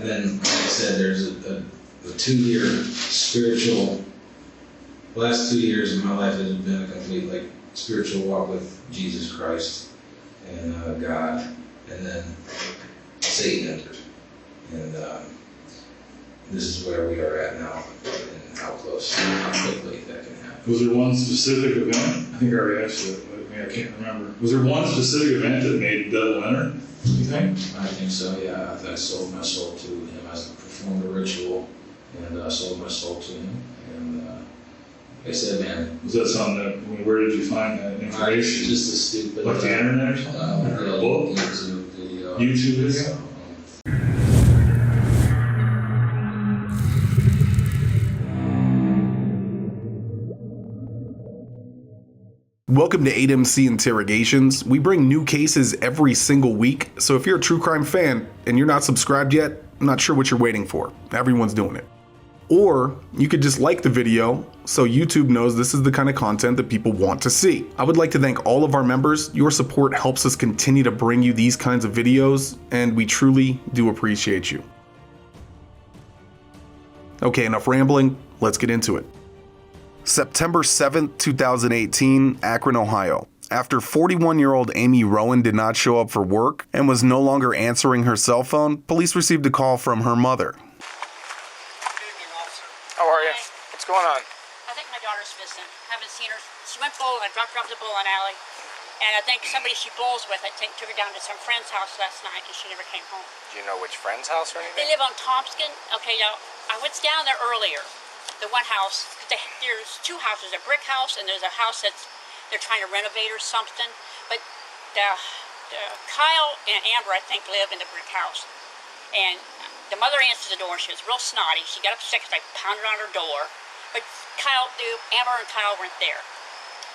And then, like I said, there's a 2-year spiritual, the last 2 years of my life has been a complete spiritual walk with Jesus Christ and God. And then Satan entered. And this is where we are at now, and how close, how quickly that can happen. Was there one specific event? I think I already asked you that, but I can't remember. Was there one specific event that made the devil enter, you think? I think so, yeah. I sold my soul to him. I performed a ritual and sold my soul to him. And like I said, man. Was that something that, where did you find that information? Just a stupid. Like the internet or something? Or a book? YouTube video. YouTube video? Welcome to 8MC Interrogations. We bring new cases every single week, so if you're a true crime fan and you're not subscribed yet, I'm not sure what you're waiting for. Everyone's doing it. Or you could just like the video so YouTube knows this is the kind of content that people want to see. I would like to thank all of our members. Your support helps us continue to bring you these kinds of videos, and we truly do appreciate you. Okay, enough rambling. Let's get into it. September 7th, 2018, Akron, Ohio. After 41-year-old Amy Rowan did not show up for work and was no longer answering her cell phone, police received a call from her mother. How are you? What's going on? I think my daughter's missing. Haven't seen her. She went bowling. I dropped her off at the bowling alley. And I think somebody she bowls with, took her down to some friend's house last night and she never came home. Do you know which friend's house or anything? They live on Thompson. Okay, now, I was down there earlier. The one house, there's two houses, a brick house and there's a house they're trying to renovate or something. But Kyle and Amber, I think, live in the brick house. And the mother answers the door and she was real snotty. She got upset because I pounded on her door. But Amber and Kyle weren't there.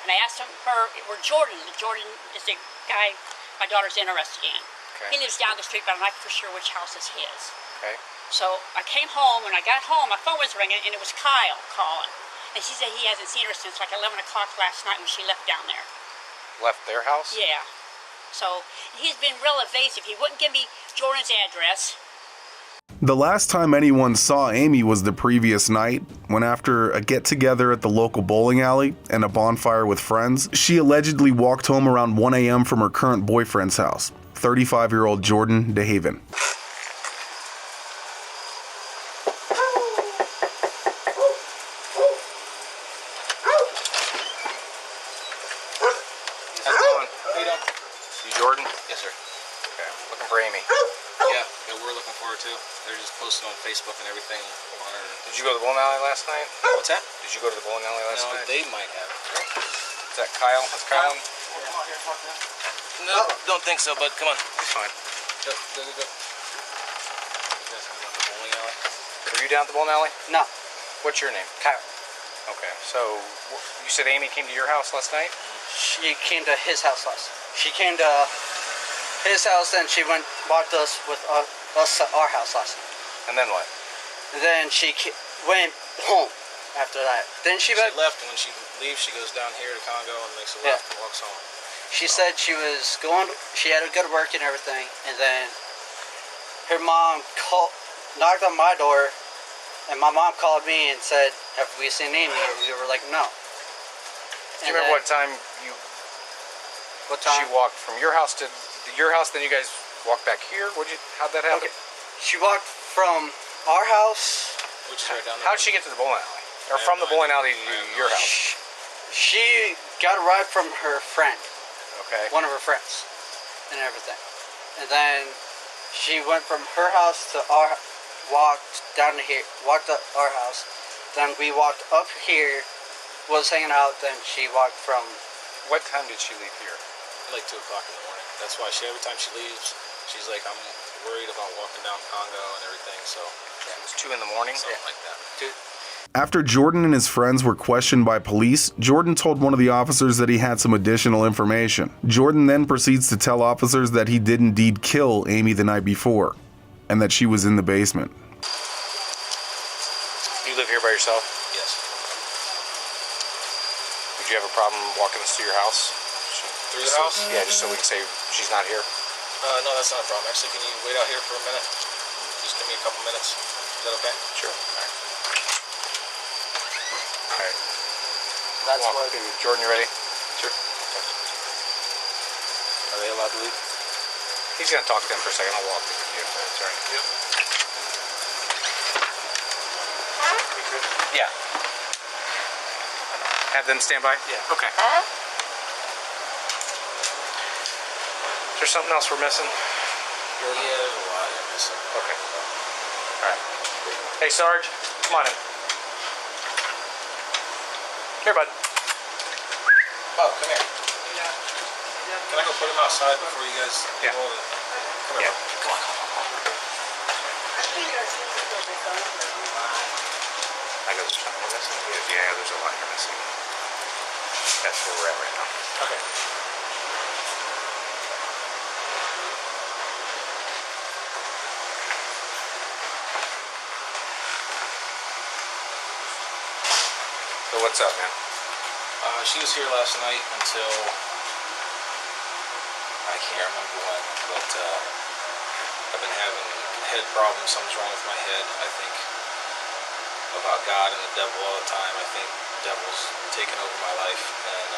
And I asked her where Jordan is the guy my daughter's interested in. Okay. He lives down the street, but I'm not for sure which house is his. Okay. So I came home, when I got home, my phone was ringing, and it was Kyle calling. And she said he hasn't seen her since like 11 o'clock last night when she left down there. Left their house? Yeah. So he's been real evasive. He wouldn't give me Jordan's address. The last time anyone saw Amy was the previous night, when after a get-together at the local bowling alley and a bonfire with friends, she allegedly walked home around 1 a.m. from her current boyfriend's house, 35-year-old Jordan Dehaven. Posting on Facebook and everything on her. Did you go to the bowling alley last night? What's that? Did you go to the bowling alley last night? No, they might have. Is that Kyle? That's Kyle? No, don't think so, but come on. It's fine. Go. You guys gonna go to the bowling alley? Were you down at the bowling alley? No. What's your name? Kyle. Okay, so you said Amy came to your house last night? She came to his house last. She came to his house, and she walked us with us at our house last night. And then what? And then she went home after that. Then she left, and when she leaves, she goes down here to Congo and makes a left and walks home. She said she was she had to go to work and everything, and then her mom knocked on my door, and my mom called me and said, "Have we seen Amy?" And we were like, "No." Do you remember what time she walked from your house to your house, then you guys walked back here? How'd that happen? Okay. She walked from our house. Which is right down there. How did she get to the bowling alley? Or from the bowling alley to your house? She got a ride from her friend. Okay. One of her friends. And everything. And then she went from her house to walked down to here, walked up our house. Then we walked up here, was hanging out, then she walked from... What time did she leave here? Like 2 o'clock in the morning. That's why every time she leaves, she's like, I'm worried about walking down Congo and everything, so... Yeah, it was 2 in the morning? Something like that. After Jordan and his friends were questioned by police, Jordan told one of the officers that he had some additional information. Jordan then proceeds to tell officers that he did indeed kill Amy the night before, and that she was in the basement. You live here by yourself? Yes. Would you have a problem walking us to your house? Through the house? Yeah, just so we can say she's not here. No, that's not a problem. Actually, can you wait out here for a minute? Just give me a couple minutes. Is that okay? Sure. All right. That's what. Jordan, you ready? Sure. Are they allowed to leave? He's gonna talk to him for a second. I'll walk with you. That's all right. Yep. Yeah. Have them stand by? Yeah. Okay. Is there something else we're missing? Yeah, there's a lot you're missing. Okay. All right. Hey, Sarge, come on in. Here, bud. Oh, come here. Can I go put him outside before you guys Yeah. go over? Come here. Yeah. Come on. I go, there's something we're missing? Yeah, there's a lot you're missing. That's where we're at right now. Okay. So what's up, man? She was here last night until I can't remember when, but I've been having head problems. Something's wrong with my head. I think about God and the devil all the time. I think the devil's taken over my life, and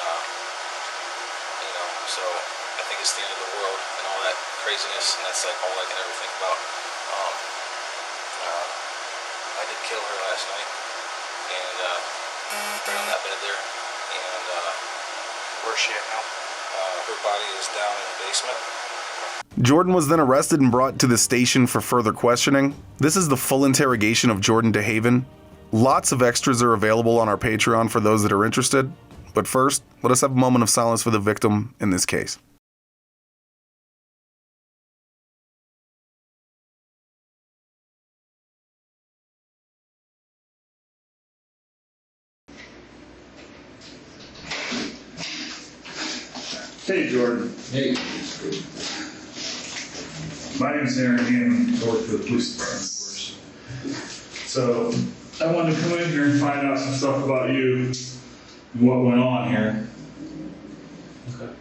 so I think it's the end of the world and all that craziness, and that's like all I can ever think about. I did kill her last night, and right on that bed there, and Where's she at now? her body is down in the basement. Jordan was then arrested and brought to the station for further questioning. This is the full interrogation of Jordan Dehaven. Lots of extras are available on our Patreon for those that are interested. But first, let us have a moment of silence for the victim in this case. Hey, Jordan. Hey. My name is Aaron Hammond. I work for the police department, of course. So, I wanted to come in here and find out some stuff about you and what went on here. Okay.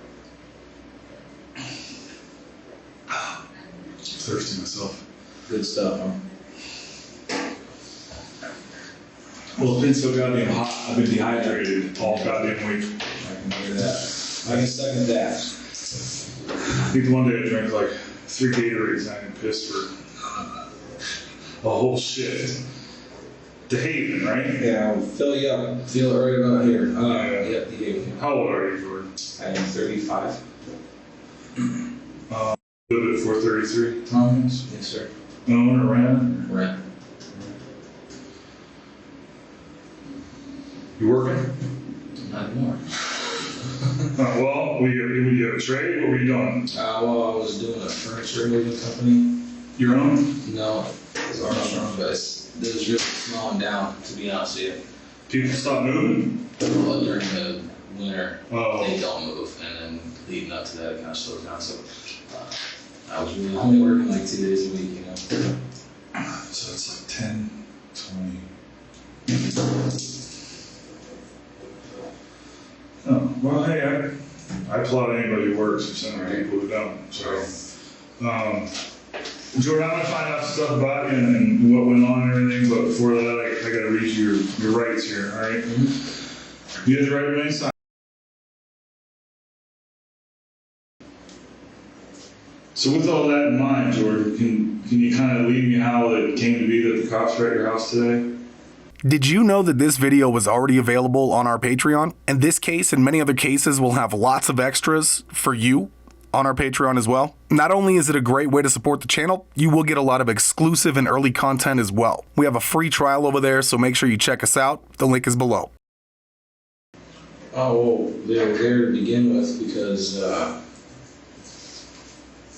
Thirsty myself. Good stuff, huh? Well, it's been so goddamn hot. I've been dehydrated all goddamn week. I can hear that. I can second that. I think one day I drank like 3 Gatorades and I got pissed for a whole shift. Dehaven, right? Yeah, I'll fill you up. Feel it right about here. Yeah. Yep, Dehaven. How old are you, Jordan? I am 35. Live at 433 Tompkins? Yes, sir. Own or rent? Rent. You working? Not anymore. Well, would you have a trade? What were you doing? Well, I was doing a furniture moving company. Your own? No, it was our own, but it was really slowing down, to be honest with you. People stop moving? Well, during the winter, Oh. they don't move, and then leading up to that, it kind of slows down. So I was really only working like 2 days a week, you know. So it's like 10, 20. Oh, well, hey, I applaud anybody who works and some people who don't. So, Jordan, I'm gonna find out stuff about you and what went on and everything, but before that, I gotta read you your rights here, all right? Mm-hmm. You have the right to remain silent. So with all that in mind, Jordan, can you kind of lead me how it came to be that the cops were at your house today? Did you know that this video was already available on our Patreon? And this case and many other cases will have lots of extras for you on our Patreon as well. Not only is it a great way to support the channel, you will get a lot of exclusive and early content as well. We have a free trial over there, so make sure you check us out. The link is below. Oh, well, they were there to begin with because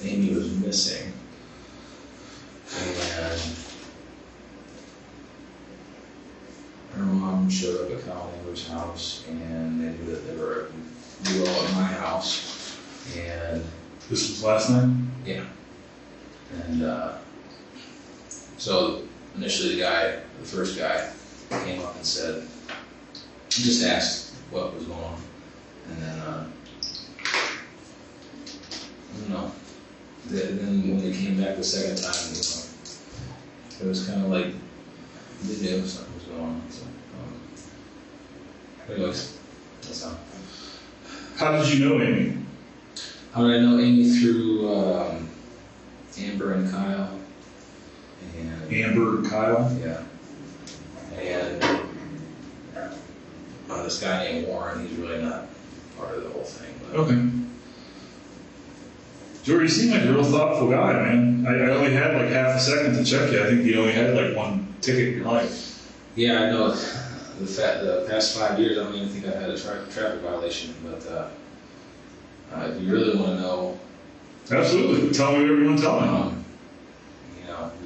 Amy was missing. And her mom showed up at Kyle Amber's house, and they knew that they were all at my house. And This was last night? yeah. And so initially the first guy came up and said, just asked what was going on. And then, I don't know. Then when they came back the second time, it was kind of like they knew something was going on. So, anyways, that's how. How did you know Amy? How did I know Amy? Through Amber and Kyle. And Amber and Kyle? yeah. And this guy named Warren, he's really not part of the whole thing. But Okay. George, you seem like a real thoughtful guy, man. I only had like half a second to check you. I think you only had like one ticket in your life. yeah, I know the past 5 years, I don't even think I've had a traffic violation. But if you really want to know, Absolutely. Tell me whatever you want to tell me.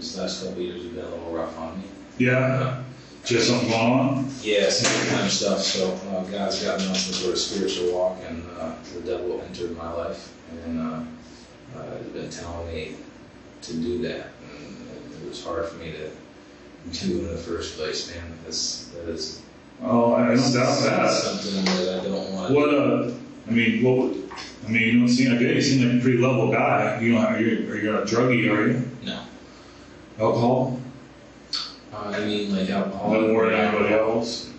these last couple of years have been a little rough on me. Yeah? Just something going on? Yeah, same kind of stuff. So God's got me on some sort of spiritual walk, and the devil entered my life, and has been telling me to do that. And it was hard for me to do in the first place, man. That is Oh, I don't doubt that. something that I don't want. You don't seem like it. You seem like a pretty level guy. Are you a druggie, are you? No. Alcohol? I mean, like alcohol. No more than anybody else?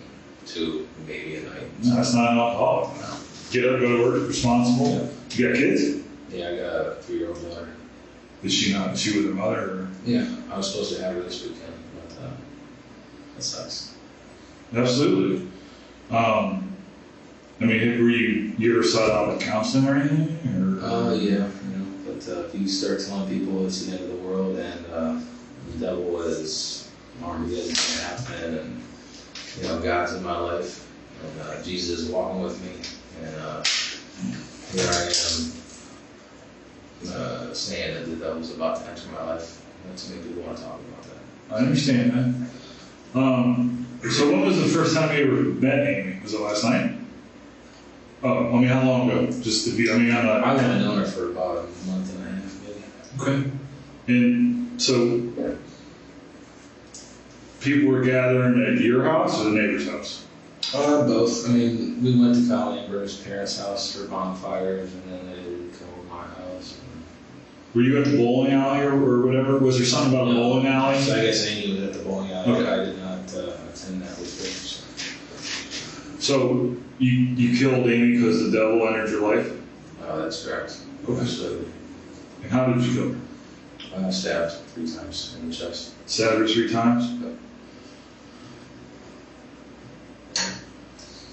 2 maybe a night. No, that's not an alcoholic. No. Get up, go to work, responsible. Yeah. You got kids? Yeah, I got a 3-year-old daughter. Is she with her mother? Or? Yeah, I was supposed to have her this weekend, but that sucks. Absolutely. Were you ever sought out with counseling or anything? Yeah, but if you start telling people it's the end of the world and the devil is Armageddon's gonna happen, and God's in my life, and Jesus is walking with me, and here I am saying that the devil's about to enter my life. Too many people want to talk about that. I understand that. So when was the first time you ever met Amy? Was it last night? Oh, how long ago? Just to be, I've only known her for about a month and a half, maybe. Okay. And so, people were gathering at your house or the neighbor's house? Both. I mean, we went to Kyle Amber's parents' house for bonfires, and then they would come to my house. Were you at the bowling alley or whatever? Was there something about a bowling alley? So I guess Amy was at the bowling alley. Okay. I did not attend that with her. So you killed Amy because the devil entered your life? That's correct. Okay. Absolutely. And how did you kill her? Stabbed 3 times in the chest. Stabbed her 3 times? Yep.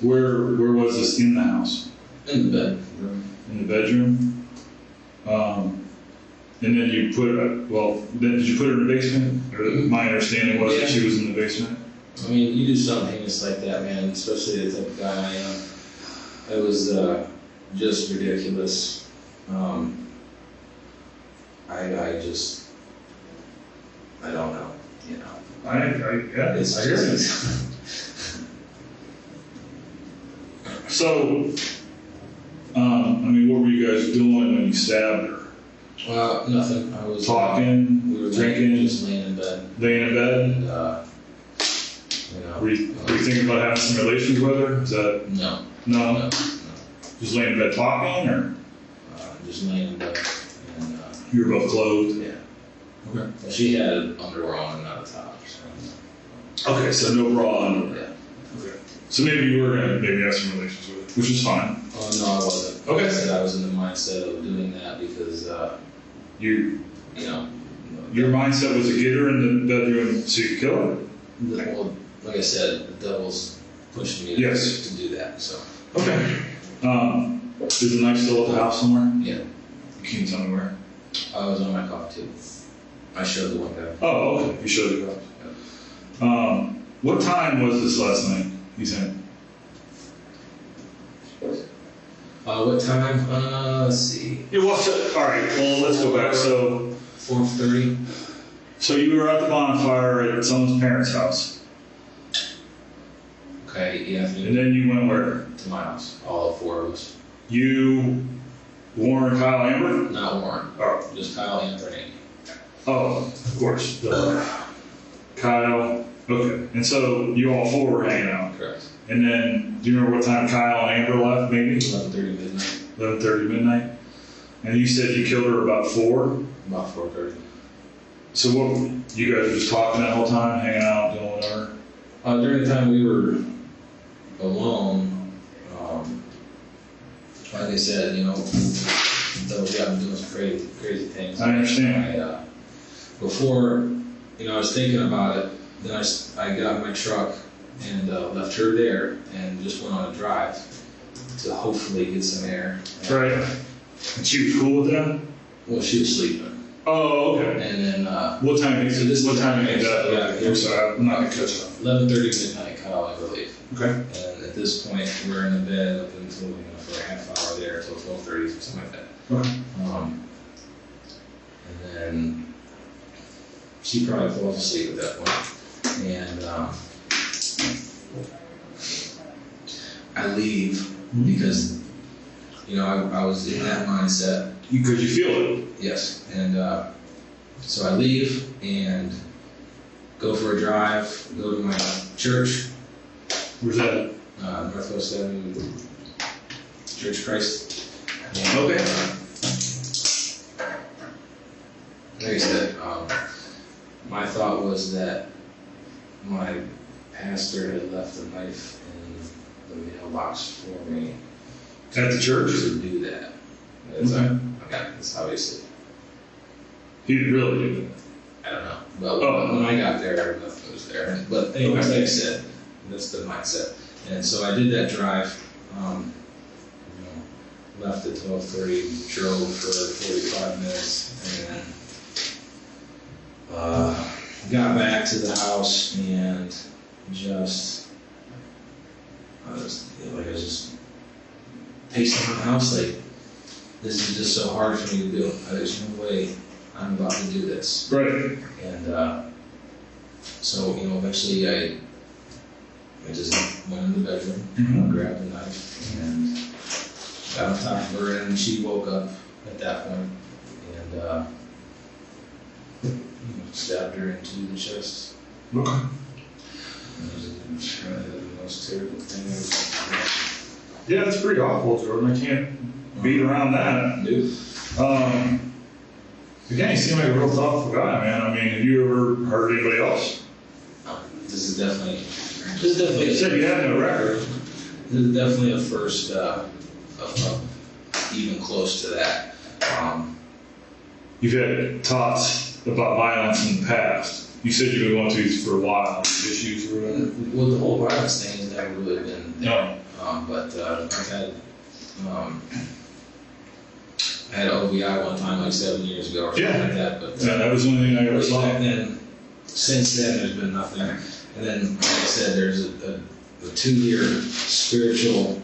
Where was this in the house? In the bedroom. In the bedroom? And then you put her, did you put her in the basement? Or my understanding was that she was in the basement? I mean, you do something heinous like that, man, especially the type of guy I am. It was just ridiculous. I don't know, It's just. So, what were you guys doing when you stabbed her? Well, nothing. I was talking, we were drinking, just laying in bed. Laying in bed? And, were you thinking about having some relations with her? Is that? No. No? Just laying in bed talking, or? Just laying in bed. And, you were both clothed? Yeah. Okay. Well, she had underwear on and not a top. So. Okay, so no bra underwear. Yeah. Okay. So maybe you were going to have some relations with her, which is fine. Oh, no, I wasn't. Okay. I said I was in the mindset of doing that because, your mindset was to get her in the bedroom so you could kill her? Well, like I said, the devil's pushing me to do that, so. Okay. Is the knife still at the house somewhere? Yeah. You can't tell me where? I was on my cough too. I showed the one guy. Oh, okay. You showed the cops. Yeah. What time was this last night? He's in. What time? Let's see. It was, all right, well, let's go back. So 4:30. So you were at the bonfire at someone's parents' house. Okay, yeah. And then you went where? To my house. All 4 of us. You, Warren, Kyle, Amber? Not Warren. Oh. Just Kyle, Amber, and Amy. Oh, of course. Kyle. Okay. And so you all 4 were hanging out. Correct. And then, do you remember what time Kyle and Amber left, maybe? 11:30 midnight. 11:30 midnight. And you said you killed her about 4? About 4:30. So You guys were just talking that whole time, hanging out, doing whatever? During the time we were alone, like I said, you know, though we got doing some crazy things. I understand. Before, you know, I was thinking about it, then I got in my truck and left her there and just went on a drive to hopefully get some air. Right. And she was cool with that? Well, she was sleeping. Oh, okay. And then, what time is it? What time is that? Yeah, I'm sorry, I'm not gonna catch up. 11:30 midnight, Kyle, I believe. Okay. And at this point, we're in the bed up until, you know, for a half hour there, till 12:30, something like that. Okay. And then she probably falls asleep at that point. And I leave because, you know, I was in that mindset. Because you feel it. Yes. And so I leave and go for a drive, go to my church. Where's that? Northwest Avenue Church of Christ. And, Okay. like I said, my thought was that my pastor had left a knife in the mailbox for me At the church? to do that. It's, Okay. it's obviously, He didn't really do I don't know. But when I got there, nothing was there. But anyways, like I said, that's the mindset. And so I did that drive. You know, left at 12:30, drove for 45 minutes, and then got back to the house and just, I was just pacing around the house like, this is just so hard for me to do. There's no way I'm about to do this. that. Right. And so, you know, eventually I just went in the bedroom, grabbed a knife, and got on top of her, and she woke up at that point, and you know, stabbed her into the chest. Okay. And it was kind of the most terrible thing Yeah, it's pretty awful, Jordan. I can't beat around that. Dude. Again, you seem like a real thoughtful guy, man. I mean, have you ever hurt anybody else? This is definitely You said you had no record. This is definitely a first, even close to that. You've had thoughts about violence in the past. You said you've been going through these for a while, issues or whatever. Well, the whole violence thing has never really been there. No. But I had an OVI one time, like 7 years ago or something like that. But Yeah, that was the only thing I ever saw. back then, since then, there's been nothing. And then, like I said, there's a 2-year spiritual.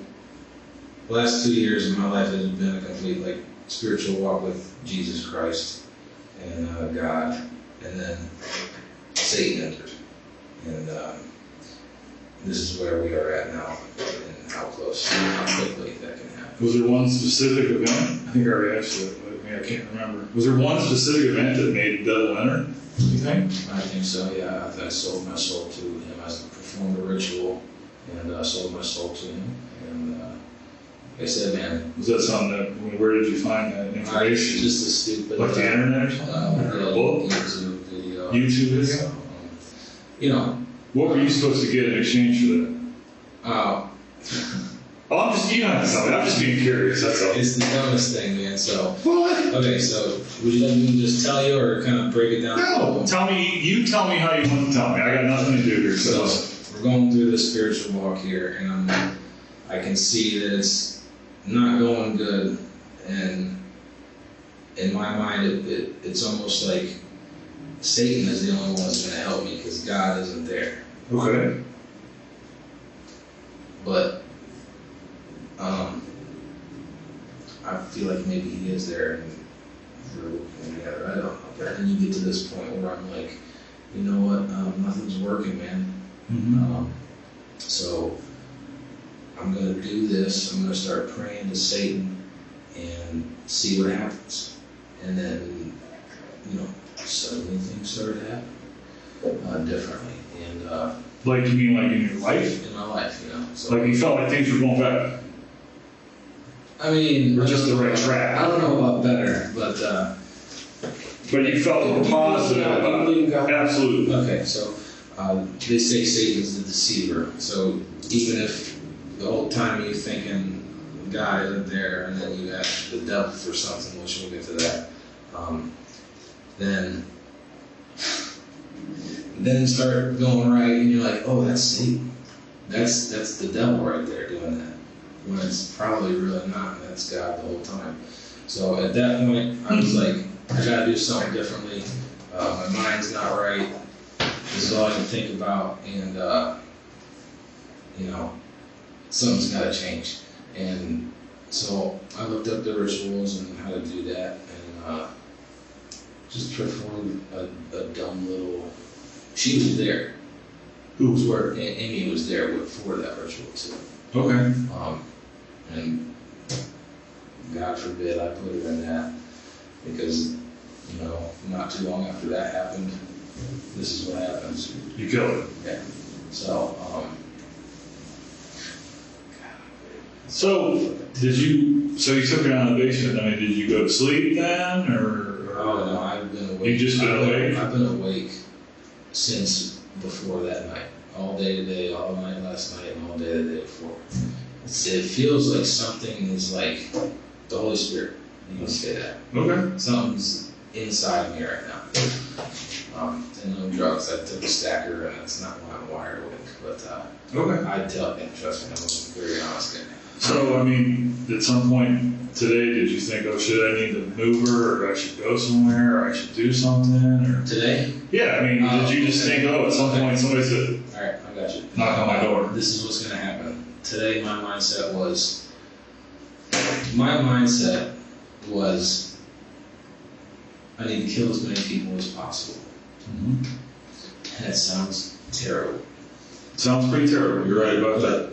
The last 2 years of my life has been a complete like spiritual walk with Jesus Christ and God, and then Satan entered, and this is where we are at now, and how close, how quickly that can happen. Was there one specific event? I think I already asked you that, but I can't remember. Was there one specific event that made the devil enter, you think? I think so, yeah. I sold my soul to him. I performed a ritual and sold my soul to him. And like I said, man. Was that something that, where did you find that information? Just a stupid. Like the internet or something? Yeah, book? YouTube video. YouTube video? So, you know. What were you supposed to get in exchange for that? Oh, I'm just, you don't have to tell me. I'm just being curious, that's all. It's the dumbest thing, man. So. What? Okay, so would you like me to just tell you or kind of break it down? No, you tell me how you want to tell me. I got nothing to do here, so. We're going through the spiritual walk here, and I can see that it's not going good, and in my mind, it's almost like Satan is the only one that's going to help me because God isn't there. Okay. But I feel like maybe he is there, and we're working together. I don't know. But then you get to this point where I'm like, you know what? Nothing's working, man. Mm-hmm. So I'm going to do this. I'm going to start praying to Satan and see what happens. And then, you know, suddenly things started happening differently. And like, you mean like in your life? in my life, you know. So, Like you felt like things were going better? I mean, Or just the right track? I don't know about better, but But you felt positive You about believe in it. God? Absolutely. Okay, so they say Satan's the deceiver. So even if the whole time you're thinking God isn't there, and then you ask the devil for something, which we'll get to that, then start going right, and you're like, oh, that's Satan. That's the devil right there doing that. When it's probably really not, and that's God the whole time. So at that point, I was like, I gotta do something differently. My mind's not right. This is all I can think about, and something's gotta change. And so I looked up the rituals and how to do that, and just performed a dumb little. She was there. Who was where? Amy was there for that ritual too. Okay. And God forbid I put her in that, because not too long after that happened, this is what happens. You killed it. Yeah. So So you took it out of the basement. I mean, did you go to sleep then, or? oh no, I've been awake. You just been awake? I've been awake since before that night. All day today, all night last night, and all day the day before. It feels like something is like the Holy Spirit. You can say that. Okay. Something's inside me right now. And no drugs. I took a stacker, and that's not why I'm wired awake. But Okay. I'd tell you, trust me, I'm a very honest guy. So, I mean, at some point today, did you think, oh, should I need to move her, or I should go somewhere, or I should do something, or? Today? Yeah, I mean, did you just think, oh, at some point somebody said, All right, I got you. knock on my door? This is what's going to happen. Today, my mindset was, I need to kill as many people as possible. Mm-hmm. And it sounds terrible. Sounds pretty terrible. You're right about that.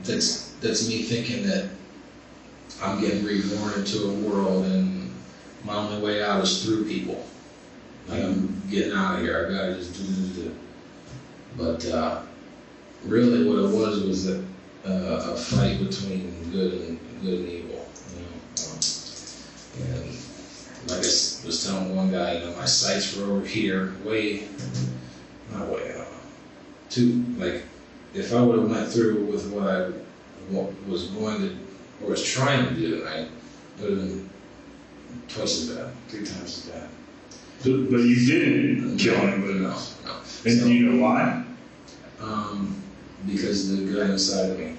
That's me thinking that I'm getting reborn into a world, and my only way out is through people. Like, I'm getting out of here. I gotta just do. But really, what it was a fight between good and evil. And like I was telling one guy, my sights were over here, if I would have went through with what I was going to, or was trying to do tonight, it would have been twice as bad, 3 times as bad. But you didn't kill anybody. No. And do you know why? Because the good inside of me,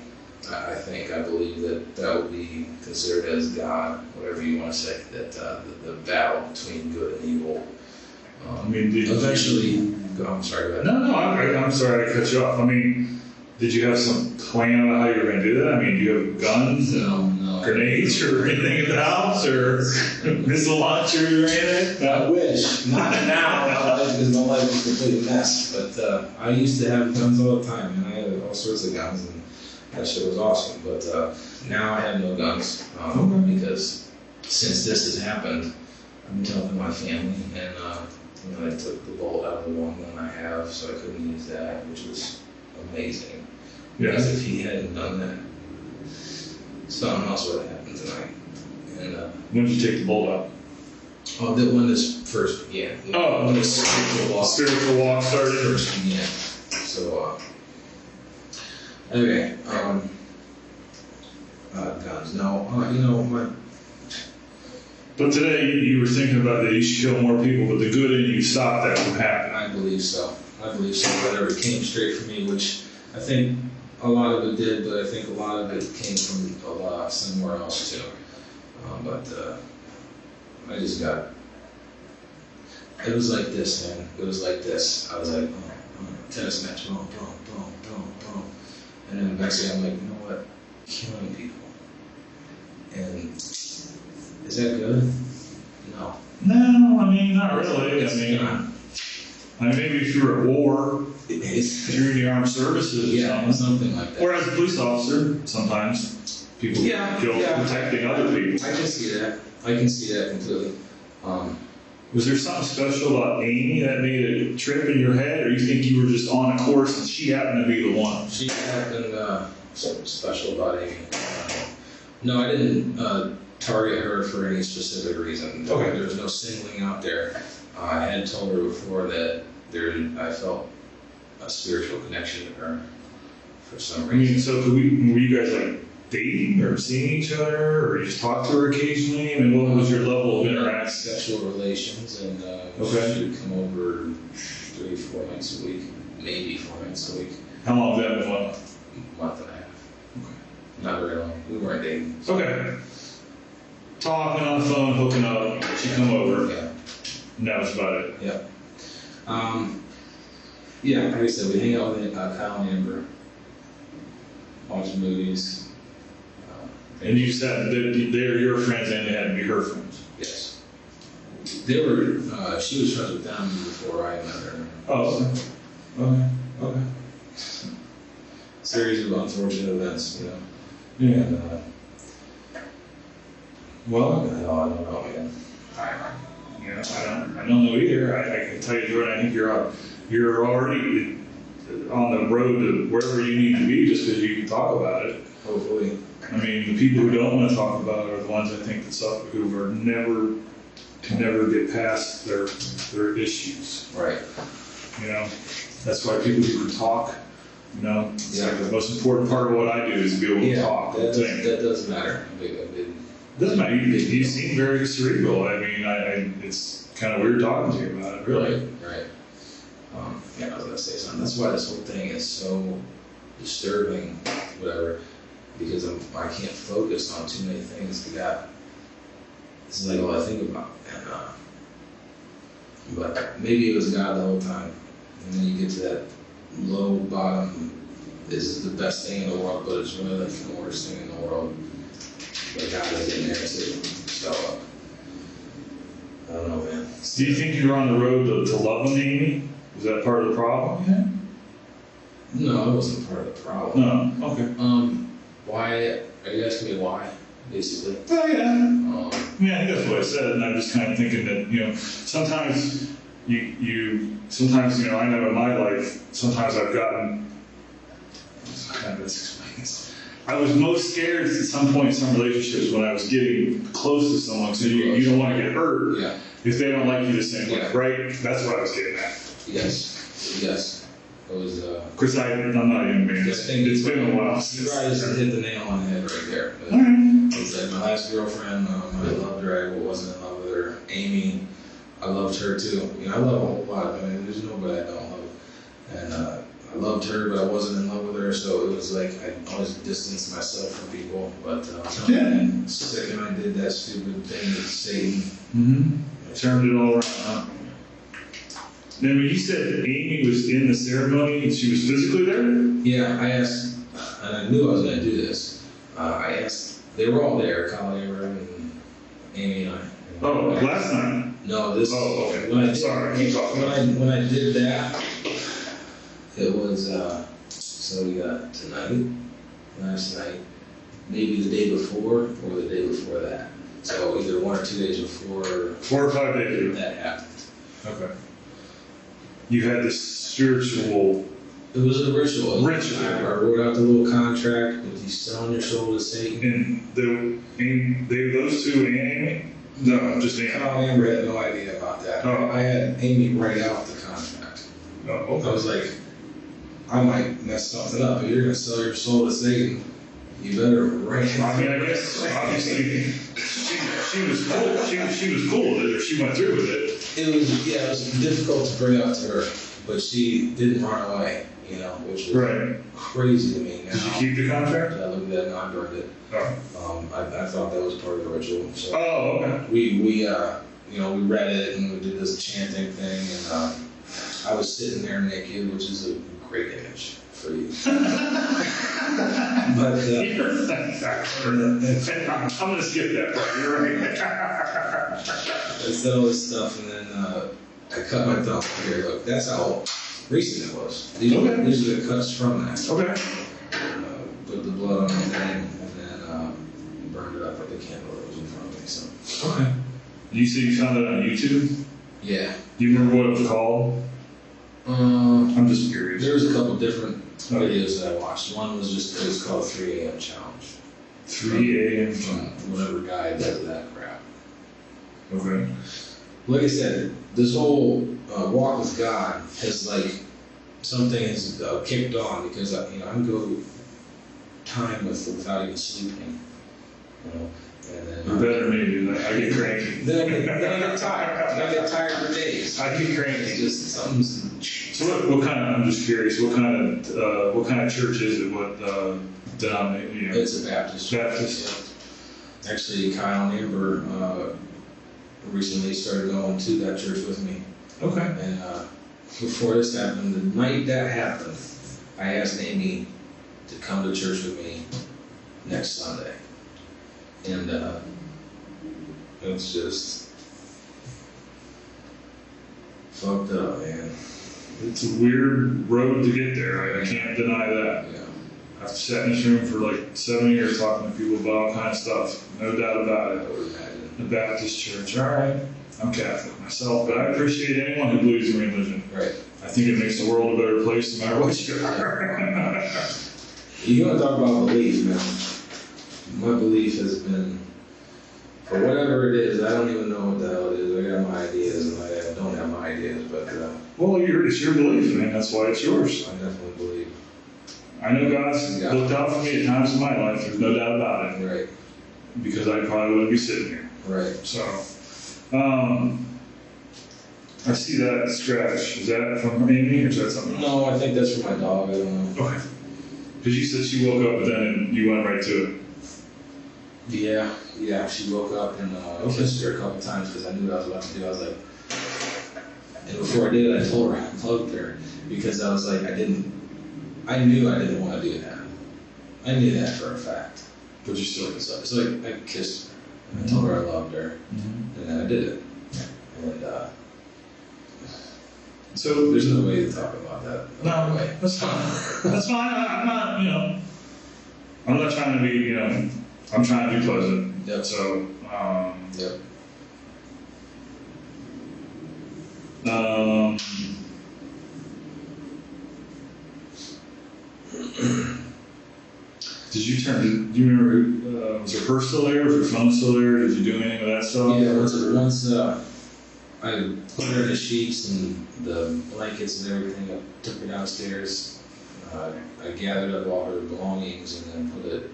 I believe that would be considered as God, whatever you want to say, that the battle between good and evil. Eventually, I'm sorry about that. No, I'm sorry to cut you off. I mean, did you have some plan about how you were going to do that? I mean, do you have guns and grenades or anything in the house, or missile launchers or anything? I wish. Not now, because my life is a complete mess. But I used to have guns all the time, and I had all sorts of guns, and that shit was awesome. But now I have no guns, because since this has happened, I've been telling my family, and I took the bolt out of the one gun I have, so I couldn't use that, which was amazing. Yeah. Because if he hadn't done that, something else would have happened tonight. And When did you take the bolt out? when this first began. When the spiritual walk started. First began. So, okay. Guns. No, But today you were thinking about that you should kill more people, but the good in you stopped that from happening. I believe so. Whatever came straight from me, which I think a lot of it did, but I think a lot of it came from somewhere else too. I just got. It was like this, man. It was like this. I was like, tennis match, boom, boom, boom, boom, boom, and then the next thing I'm like, you know what? Killing people. And is that good? No. No, I mean, not really. I mean, maybe if you were at war, if you're in the armed services or something like that. Or as a police officer, sometimes people kill protecting other people. I can see that. I can see that completely. Was there something special about Amy that made a trip in your head, or you think you were just on a course and she happened to be the one? She happened, something special about Amy. No, I didn't target her for any specific reason. Okay. There was no singling out there. I had told her before that I felt a spiritual connection to her for some I mean, reason. so were you guys like dating or seeing each other, or you just talk to her occasionally? I mean, what was your level of interaction? Sexual relations, and Okay. she would come over 3-4 nights a week, maybe 4 nights a week, How long has that been? month and a half. Not very long. We weren't dating. Okay. Talking on the phone, hooking up, she come over, Yeah. and that was about it. Yeah. Yeah, like I said, we hang out with Kyle and Amber, watch movies. And you said that they're your friends and they had to be her friends. Yes. They were, she was friends with them before I met her. Oh, okay. Series of unfortunate events, you know. Yeah. And, Well, I don't know, man. I don't know either. I can tell you, Jordan, I think you're already on the road to wherever you need to be just because you can talk about it. Hopefully. I mean, the people who don't want to talk about it are the ones I think that suffer, who are can never get past their issues. Right. You know, that's why people who can talk. You know, it's like the most important part of what I do is be able to talk. That Think. does matter. Doesn't matter. You seem very cerebral. I mean, it's kind of weird talking to you about it, really. Right. Yeah, I was gonna say something. That's why this whole thing is so disturbing, whatever, because I can't focus on too many things. This is like all I think about, and but maybe it was God the whole time. And then you get to that low bottom. This is the best thing in the world, but it's really like the worst thing in the world. But God is in there to show up. I don't know, man. Do you think you're on the road to loving Amy? Is that part of the problem? Yeah. No, it wasn't part of the problem. No. Okay. Why? Are you asking me why? Basically. Oh yeah. I mean, I think that's what I said, and I'm just kind of thinking that sometimes sometimes I know in my life sometimes I've gotten. How do I explain this? I was most scared at some point in some relationships when I was getting close to someone, so you don't want to get hurt if they don't like you the same way, right? That's what I was getting at. Yes. It was. Of course, I'm not even being. It's been a while You since. probably just hit the nail on the head right there. But Alright. it was like my last girlfriend. I loved her. I wasn't in love with her. Amy, I loved her too. I love a whole lot. I mean, there's nobody I don't love. And I loved her, but I wasn't in love with her. So it was like I always distanced myself from people. But the second I did that stupid thing with Satan, Turned it all around, huh? Now, when you said Amy was in the ceremony and she was physically there? yeah, I asked, and I knew I was going to do this. I asked, they were all there, Colin, Amber, and Amy and I. Oh, last night? No, this. Oh, okay. When I did, Sorry, keep talking. When I did that, it was, so we got tonight, last night, maybe the day before, or the day before that. So either 1 or 2 days before 4 or 5 days ago. that happened. Okay. You had this spiritual. It was a ritual. Ritual. I wrote out the little contract with you selling your soul to Satan. And those two and Amy? No, just Amy. Carl Amber had no idea about that. Oh. I had Amy write out the contract. Oh, I okay. was like, I might mess something up, but you're going to sell your soul to Satan. You better write it. I mean, I guess obviously she was cool. She was cool with it, or she went through with it. It was difficult to bring up to her, but she didn't run away, which was crazy to me. Now, Did you keep the contract? I looked at that and I burned it. Oh. I thought that was part of the ritual. So Okay. we read it and we did this chanting thing, and I was sitting there naked, which is a great image for you. But I'm gonna skip that part. You're right. I said all this stuff, and then I cut my thumb here. Look, that's how recent it was. These are the cuts from that. Okay. Put the blood on the thing, and then burned it up with the candle that was in front of me. So. Okay. You said you found it on YouTube? Yeah. Do you remember what it was called? I'm just curious. There was a couple different videos that I watched. One was it was called 3 a.m. Challenge. 3 a.m. from whatever guy does that crap. Okay. Like I said, this whole walk with God has like something has kicked on because I can go time without even sleeping, and then You're better than me, dude. I get cranky. then I get tired. I get tired for days. I get cranky. It's just something's. So what kind of? I'm just curious. What kind of church is it? What denomination? It's a Baptist church. Baptist. Yeah. Actually, Kyle and Amber recently started going to that church with me. Okay. And before this happened, the night that happened, I asked Amy to come to church with me next Sunday. And it's just fucked up, man. It's a weird road to get there. I can't deny that. Yeah. I've sat in this room for like 7 years talking to people about all kind of stuff. No doubt about it. I would imagine. The Baptist church. All right. I'm Catholic myself, but I appreciate anyone who believes in religion. Right. I think it makes the world a better place no matter what you are. You want to talk about belief, man. My belief has been, for whatever it is, I don't even know what the hell it is. I got my ideas and I don't have my ideas, but Well, it's your belief, man. That's why it's yours. I definitely believe. I know God's looked out for me at times in my life. There's no doubt about it. Right. Because I probably wouldn't be sitting here. Right. So, I see that scratch. Is that from Amy or is that something else? No, I think that's for my dog. I don't know. Okay. Because you said she woke up, but then you went right to it. Yeah, she woke up and I kissed her a couple times because I knew what I was about to do. I was like, and before I did it, I told her, I hugged her because I was like, I knew I didn't want to do that. I knew that for a fact. But you still So it's like I kissed her and I told her I loved her, and then I did it. And so there's no way to talk about that. No, way. that's fine. That's fine. I'm not, I'm not trying to be, I'm trying to be pleasant. Yep. So, Yep. Do you remember, was her purse still there? Was her phone still there? Did you do anything with that stuff? Yeah, once I put her in the sheets and the blankets and everything, I took her downstairs. I gathered up all her belongings and then put it,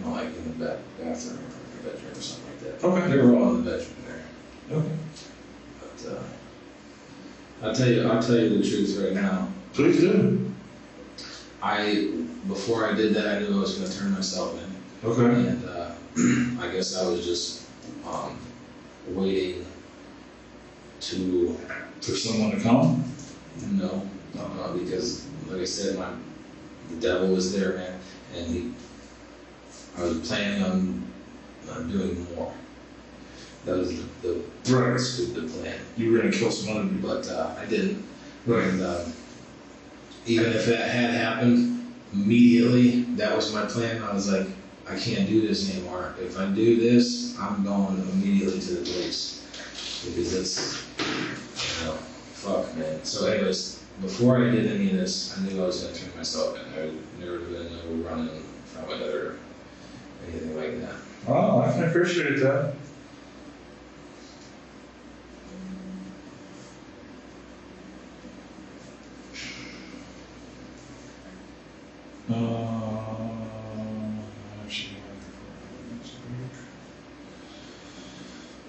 like in the bathroom or bedroom or something like that. Okay. They were all in the bedroom there. Okay. But I'll tell you the truth right now. Please do. Before I did that, I knew I was going to turn myself in. Okay. And I guess I was just waiting for someone to come? No, because like I said, the devil was there, man, and I was planning on doing more. That was the plan. You were going to kill some other people. But I didn't. Right. And even if that had happened immediately, that was my plan. I was like, I can't do this anymore. If I do this, I'm going immediately to the police because it's, fuck, man. So anyways, before I did any of this, I knew I was going to turn myself in. There would never been no running from it or anything like that. Oh, I can appreciate that.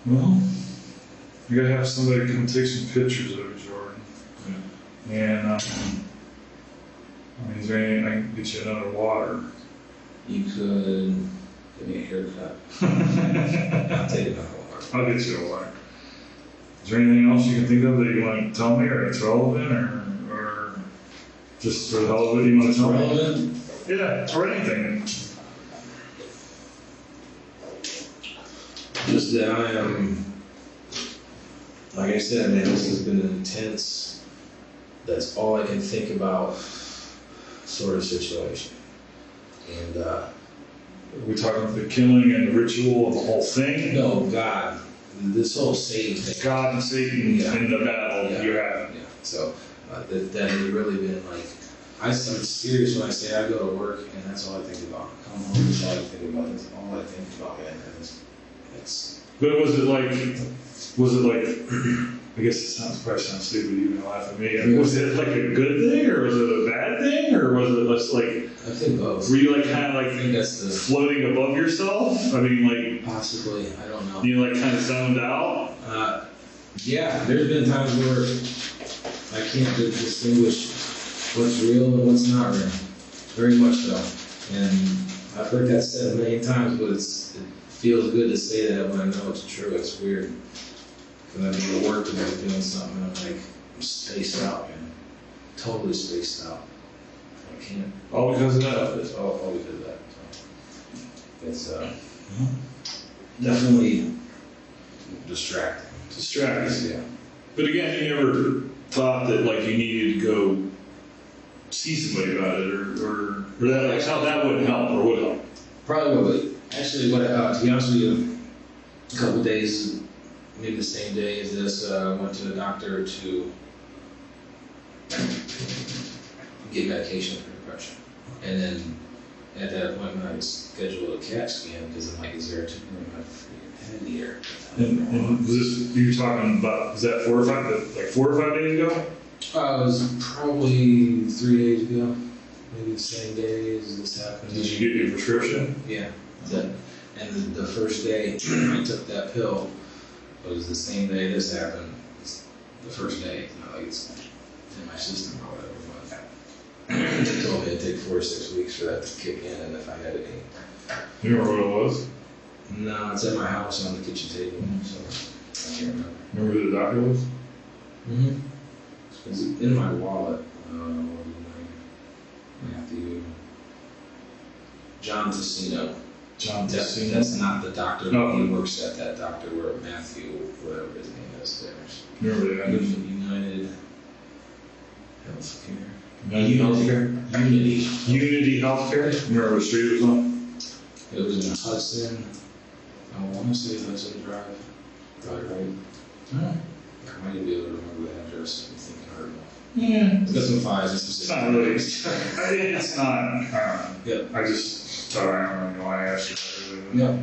Well, you gotta have somebody come take some pictures of it, Jordan. Yeah. And is there anything I can get you another water? You could give me a haircut. I'll take another water. I'll get you a water. Is there anything else you can think of that you want to tell me, or it's relevant, or just for the hell of it you want to tell me? Relevant? Yeah, or anything. Just that I am, like I said, man, this has been an intense, that's all I can think about sort of situation. And, Are we talking about the killing and the ritual of the whole thing? no, God, this whole Satan thing. God and Satan in the battle you have. Yeah, so that has really been like I'm serious when I say I go to work and that's all I think about. Come home, that's all I think about. That's all I think about, man. And it's But was it like, I guess it probably sounds stupid, you can laugh at me. I mean, was it like a good thing, or was it a bad thing, or was it just like, I think both. were you like kind of I like think that's the floating above yourself? I mean, like, possibly. I don't know. you like kind of zoned out? Yeah, there's been times where I can't distinguish what's real and what's not real. Very much so. And I've heard that said a million times, but it feels good to say that when I know it's true. It's weird. Because I go to work and I'm doing something and I'm spaced out, man. Totally spaced out. I can't. All because of that? It's all because of that. So it's definitely distracting. Distracting. Yeah. But again, you never thought that like you needed to go see somebody about it, or that like how that wouldn't help, or would help? Probably would. Actually, to be honest with you, a couple days, maybe the same day as this, I went to the doctor to get medication for depression. And then at that appointment, I scheduled a CAT scan because I'm like, is there a tumor in my head here? And was this, you were talking about, was that 4 or 5 days ago? It was probably 3 days ago, maybe the same day as this happened. Did you get your prescription? Yeah. And the first day I took that pill was the same day this happened. It's the first day, not like it's in my system or whatever. But they told me it'd take 4 to 6 weeks for that to kick in, and if I had any. You remember what it was? No, it's at my house on the kitchen table, so I can't remember. Remember who the doctor was? Mm-hmm. It's in my wallet. Matthew. John Tessino. John Tessino? That's not the doctor. No. He works at that doctor where Matthew, whatever his name is, there. Remember that? United Healthcare. United Healthcare? Unity Healthcare? Remember what street it was on? It was in Hudson. I want to say Hudson Drive. Probably right. Oh. I might be able to remember the address. I'm thinking hard enough. Yeah. It's got some fives and It's some not really, it's not, I don't know. Yeah. I just thought, I don't really know why I asked you. Yeah.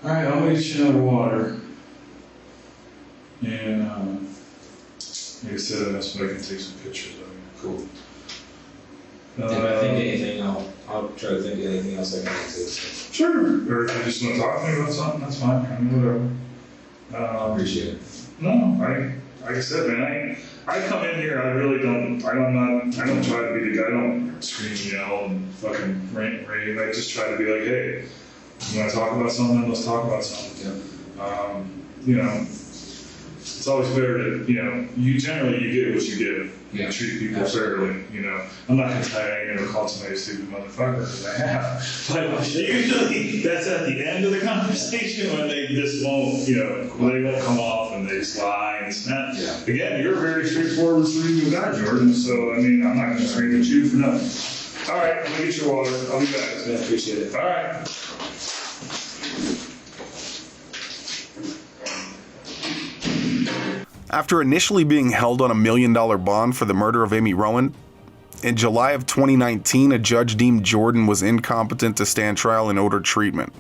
Alright, I'll make you another water. And, like I said, that's what I can take some pictures of you. Cool. If I think of anything, I'll try to think of anything else I can do too. So. Sure. Or if you just want to talk to me about something, that's fine. I mean, whatever. Appreciate it. No, like I said, man, I come in here, I really don't, I don't try to be the guy, I don't scream, yell, and fucking rant, rave. I just try to be like, hey, you want to talk about something? Let's talk about something. Yeah. You know, it's always better to, you generally get what you give. Yeah. Treat people fairly, I'm not gonna tell you I ain't never called somebody a stupid motherfucker, because I have. But usually that's at the end of the conversation when they just won't, they won't come off and they just lie and snap. Yeah. Again, you're a very straightforward, cerebral guy, Jordan, so I'm not gonna scream at you for nothing. All right, let me get your water. I'll be back. Yeah, appreciate it. All right. After initially being held on $1 million bond for the murder of Amy Rowan, in July of 2019, a judge deemed Jordan was incompetent to stand trial and ordered treatment.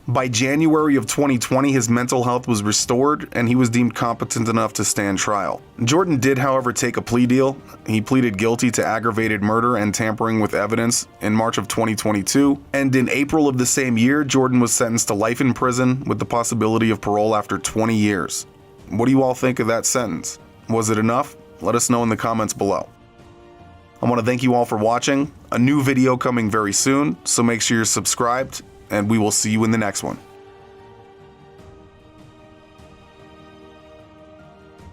By January of 2020, his mental health was restored and he was deemed competent enough to stand trial. Jordan did, however, take a plea deal. He pleaded guilty to aggravated murder and tampering with evidence in March of 2022, and in April of the same year, Jordan was sentenced to life in prison with the possibility of parole after 20 years. What do you all think of that sentence? Was it enough? Let us know in the comments below. I want to thank you all for watching. A new video coming very soon, so make sure you're subscribed, and we will see you in the next one.